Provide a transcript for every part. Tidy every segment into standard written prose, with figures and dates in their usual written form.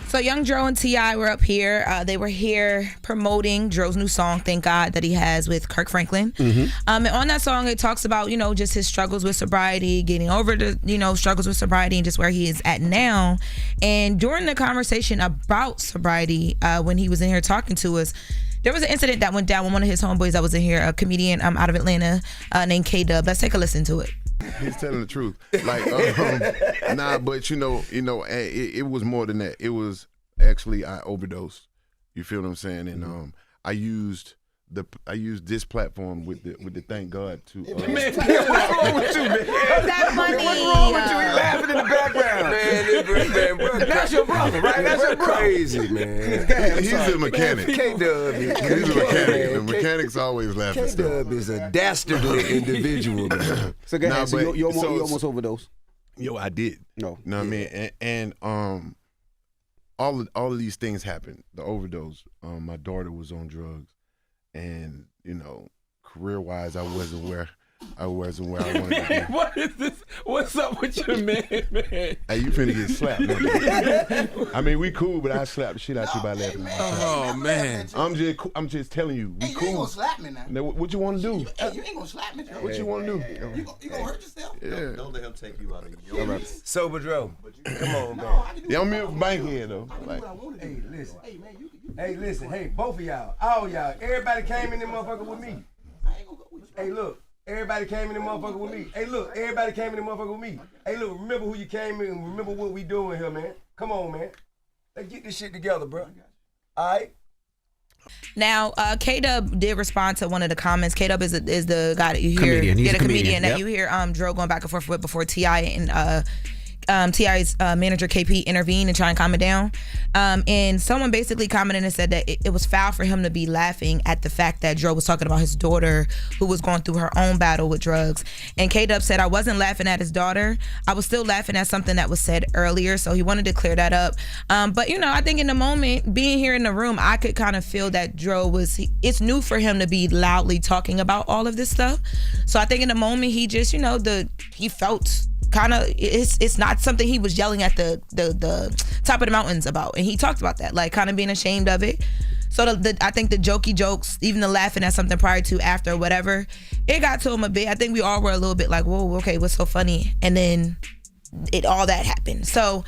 So Young Dro and T.I. were up here. They were here promoting Dro's new song, Thank God, that he has with Kirk Franklin. And on that song, it talks about, just his struggles with sobriety, getting over the, struggles with sobriety and just where he is at now. And during the conversation about sobriety, when he was in here talking to us, there was an incident that went down with one of his homeboys that was in here, a comedian out of Atlanta named K-Dub. Let's take a listen to it. He's telling the truth. Like, but it was more than that. It was actually I overdosed. You feel what I'm saying? And I used this platform with the thank God to. Man, what's wrong with you, man? That's funny. What's wrong with you? He laughing in the background. Man, that's your brother, right? That's your brother. Crazy, man. He's a mechanic. K-Dub. He's a mechanic. The mechanics always laughing. K-Dub is a dastardly individual, man. So go ahead. So you almost overdosed. Yo, I did. No. You know what I mean? And all of these things happened. The overdose. My daughter was on drugs. And, career-wise, I wasn't where I wanted to be. What is this? What's up with your man? Hey, you finna get slapped. Man. I mean, we cool, but I slapped the shit out you by laughing. Oh, man. I'm just telling you, we cool. You ain't gonna slap me now. What you want to do? Hey, you ain't gonna slap me. What you want to do? You gonna hurt yourself? Yeah. Don't let him take you out of your Right. Sober Dro. Come on, man. Yeah, I'm here for Bankhead, though. Like, Hey, listen. Hey, listen. Hey, both of y'all. All y'all. Everybody came in this motherfucker with me. Hey, look. Everybody came in the motherfucker with me. Hey, look. Everybody came in the motherfucker with me. Hey, look. Remember who you came in and remember what we doing here, man. Come on, man. Let's get this shit together, bro. All right? Now, K-Dub did respond to one of the comments. K-Dub is the guy that you hear. Comedian. He's the a comedian. comedian that you hear Dro going back and forth with before T.I. and T.I.'s manager KP intervened and try and calm it down. And someone basically commented and said that it was foul for him to be laughing at the fact that Dro was talking about his daughter who was going through her own battle with drugs. And K-Dub said, I wasn't laughing at his daughter. I was still laughing at something that was said earlier. So he wanted to clear that up. But, I think in the moment, being here in the room, I could kind of feel that Dro it's new for him to be loudly talking about all of this stuff. So I think in the moment, he just, he felt kind of it's not something he was yelling at the top of the mountains about, and he talked about that, like kind of being ashamed of it. So I think the jokey jokes, even the laughing at something prior to, after, whatever, it got to him a bit. I think we all were a little bit like, whoa, okay, what's so funny? And then all that happened. So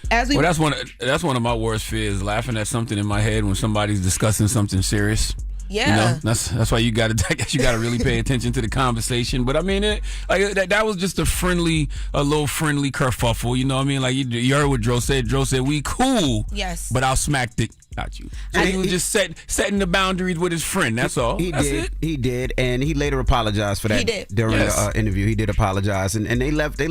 that's one of my worst fears, laughing at something in my head when somebody's discussing something serious. Yeah, that's why you got to really pay attention to the conversation. But I mean, that was just a little friendly kerfuffle. You know what I mean? Like you heard what Dro said. Dro said we cool. Yes. But I'll smack it out you. So he was just setting the boundaries with his friend. That's all. He did, and he later apologized for that. He did. During the interview. He did apologize, and they left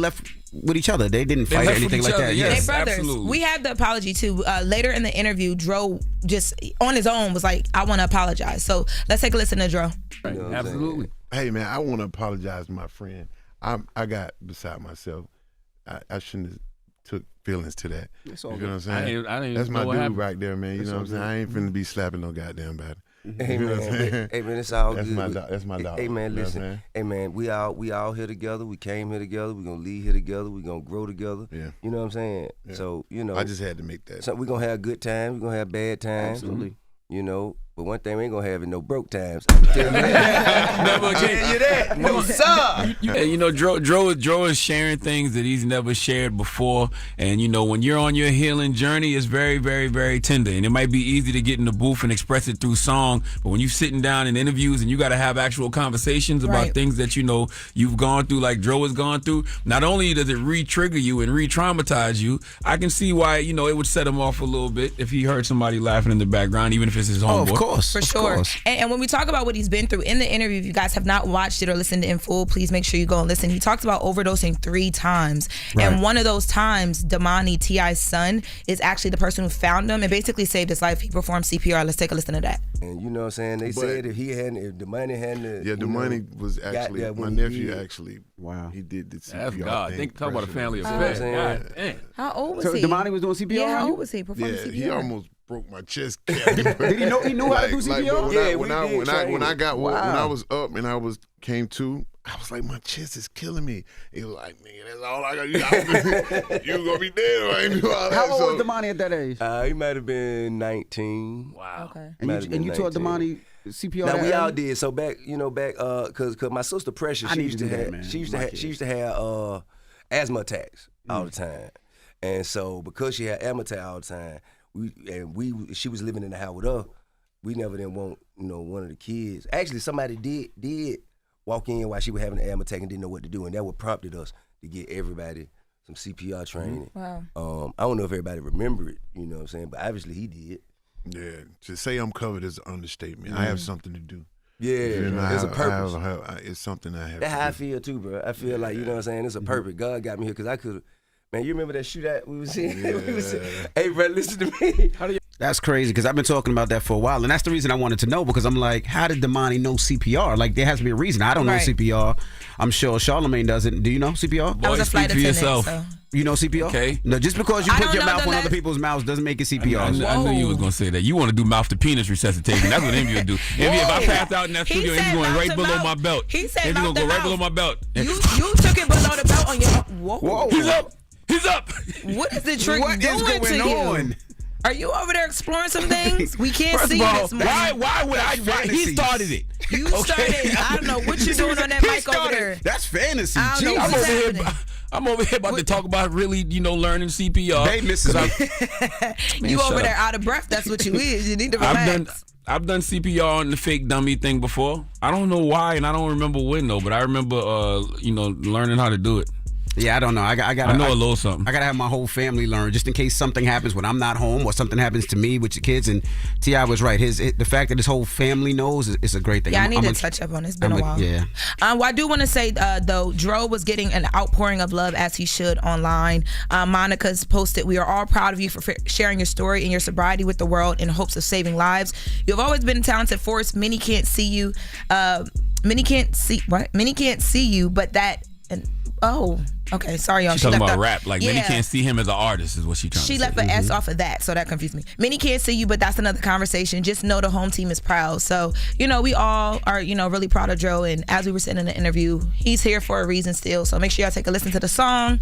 with each other. They didn't fight or anything like that. Yes, they brothers. Absolutely. We have the apology too. Later in the interview, Dro just on his own was like, I want to apologize. So let's take a listen to Dro. Right. Absolutely. hey man, I want to apologize to my friend. I got beside myself. I shouldn't have took feelings to that. You know what I'm saying? That's my dude right there, man. You know what I'm saying? I ain't finna be slapping no goddamn body. Hey man, it's all that's good. That's my dog. Hey man, listen. Hey man, we all here together. We came here together. We gonna leave here together. We gonna grow together. Yeah. You know what I'm saying? Yeah. So I just had to make that. So we gonna have good times. We gonna have bad times. Absolutely. You know, but one thing we ain't gonna have is no broke times. Never again. You that? No sir. You know, Dro is sharing things that he's never shared before, and you know, when you're on your healing journey, it's very, very, very tender, and it might be easy to get in the booth and express it through song, but when you're sitting down in interviews and you got to have actual conversations about things that you know you've gone through, like Dro has gone through. Not only does it re-trigger you and re-traumatize you, I can see why it would set him off a little bit if he heard somebody laughing in the background, even if it's his homeboy. Oh, of course. For sure. And when we talk about what he's been through in the interview, if you guys have not watched it or listened to it in full, please make sure you go and listen. He talks about overdosing 3 times. Right. And one of those times, Damani, T.I.'s son, is actually the person who found him and basically saved his life. He performed CPR. Let's take a listen to that. And you know what I'm saying? They said if the money hadn't... Yeah, the money was actually... My nephew actually... Wow. He did the CPR. That's God. Talk about a family affair. How old was he? So Damani was doing CPR? Yeah, how old was he performing CPR? He almost broke my chest cavity. Did he know he knew how to do CPR? When I was up and came to, I was like, my chest is killing me. He was like, nigga, that's all I got. You gonna be dead, right? How old was Damani at that age? He might have been 19. Wow. Okay. And you taught Damani CPR? Now we all did. So back, cause my sister Precious, she used to have asthma attacks all the time, and so because she had asthma attack all the time, she was living in the house with her. We never didn't want one of the kids. Actually, somebody did walk in while she was having an asthma attack and didn't know what to do, and that what prompted us to get everybody some CPR training. Wow. I don't know if everybody remember it, you know what I'm saying, but obviously he did. Yeah, to say I'm covered is an understatement. I have something to do. Yeah, it's a purpose. It's something I have. That's to how I do. feel too, bro. I feel like, you know what I'm saying, it's a purpose. God got me here because I could. Man, you remember that shootout we was in? Yeah. Hey, bro, listen to me. That's crazy because I've been talking about that for a while, and that's the reason I wanted to know because I'm like, how did Damani know CPR? Like, there has to be a reason. I don't know CPR. I'm sure Charlamagne doesn't. Do you know CPR? I was a Boy, flight speak for attendant. yourself. So. You know CPR? Okay. No, just because you I put don't your know mouth the on other last- people's mouths doesn't make it CPR. I knew you was gonna say that. You want to do mouth to penis resuscitation? That's what Envy would do. Envy, if I passed out in that He studio, said Envy going mouth right to below mouth. my belt. He said Envy mouth gonna go to right below mouth. my belt. You took it below the belt on your. Whoa. He's up. He's up. What is the trick What is doing going to on? you? Are you over there exploring some things? We can't First see of all, this morning. why would I? Why, he fantasies. started it. You started. I don't know what you doing on that He mic over started- there. That's fantasy. I don't know Jesus. I'm what's over here. happening? I'm over here about to talk about really, learning CPR. Hey, Mrs. You shut over there up. out of breath. That's what you is. You need to relax. I've done CPR on the fake dummy thing before. I don't know why, and I don't remember when though. But I remember, learning how to do it. Yeah, I don't know. I know a little something. I gotta have my whole family learn just in case something happens when I'm not home or something happens to me with your kids. And T.I. was right. The fact that his whole family knows is a great thing. Yeah, I need to touch up on it. It's been a while. Yeah. Well, I do want to say, though, Dro was getting an outpouring of love as he should online. Monica's posted, "We are all proud of you for sharing your story and your sobriety with the world in hopes of saving lives. You have always been a talented force. Many can't see you. Many can't see you, but that..." Oh, okay. Sorry, y'all. She's talking left about out- rap. Like, many can't see him as an artist is what she's trying to say. She left an S off of that, so that confused me. Many can't see you, but that's another conversation. Just know the home team is proud. So, we all are, really proud of Dro. And as we were saying in the interview, he's here for a reason still. So make sure y'all take a listen to the song,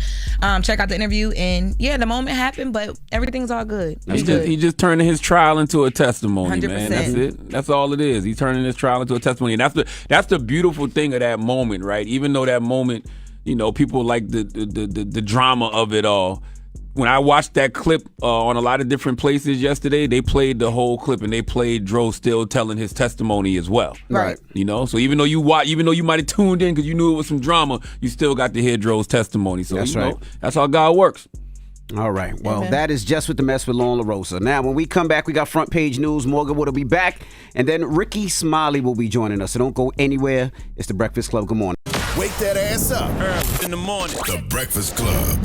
check out the interview. And yeah, the moment happened, but everything's all good. He just turning his trial into a testimony, 100%. man. That's it. That's all it is. He's turning his trial into a testimony. And that's the beautiful thing of that moment, right? Even though that moment, people like the drama of it all. When I watched that clip on a lot of different places yesterday, they played the whole clip and they played Dro still telling his testimony as well. Right. So even though you might have tuned in because you knew it was some drama, you still got to hear Dro's testimony. So That's right. That's how God works. All right. Well, Amen. that is Jess with the Mess with Lauren LaRosa. Now, when we come back, we got front page news. Morgan will be back, and then Ricky Smiley will be joining us. So don't go anywhere. It's the Breakfast Club. Good morning. Wake that ass up. Early in the morning. The Breakfast Club.